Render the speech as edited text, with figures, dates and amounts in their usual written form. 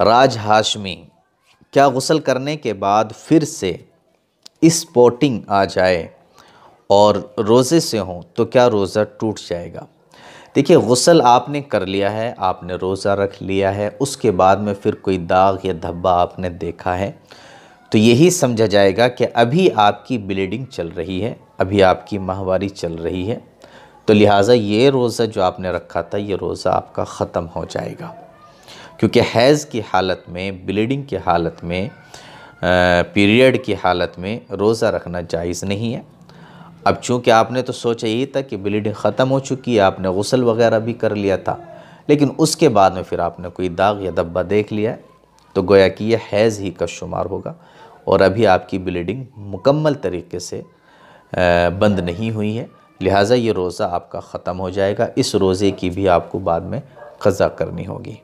राज हाशमी, क्या गुस्ल करने के बाद फिर से स्पॉटिंग आ जाए और रोज़े से हों तो क्या रोज़ा टूट जाएगा? देखिए, गुस्ल आपने कर लिया है, आपने रोज़ा रख लिया है, उसके बाद में फिर कोई दाग या धब्बा आपने देखा है तो यही समझा जाएगा कि अभी आपकी ब्लीडिंग चल रही है, अभी आपकी माहवारी चल रही है। तो लिहाजा ये रोज़ा जो आपने रखा था, ये रोज़ा आपका ख़त्म हो जाएगा, क्योंकि हैज़ की हालत में, ब्लीडिंग की हालत में, पीरियड की हालत में रोज़ा रखना जायज़ नहीं है। अब चूँकि आपने तो सोचा यही था कि ब्लीडिंग ख़त्म हो चुकी है, आपने गुस्ल वग़ैरह भी कर लिया था, लेकिन उसके बाद में फिर आपने कोई दाग या धब्बा देख लिया तो गोया कि यह हैज़ ही का शुमार होगा और अभी आपकी ब्लीडिंग मुकम्मल तरीके से बंद नहीं हुई है। लिहाजा ये रोज़ा आपका ख़त्म हो जाएगा। इस रोज़े की भी आपको बाद में क़ज़ा करनी होगी।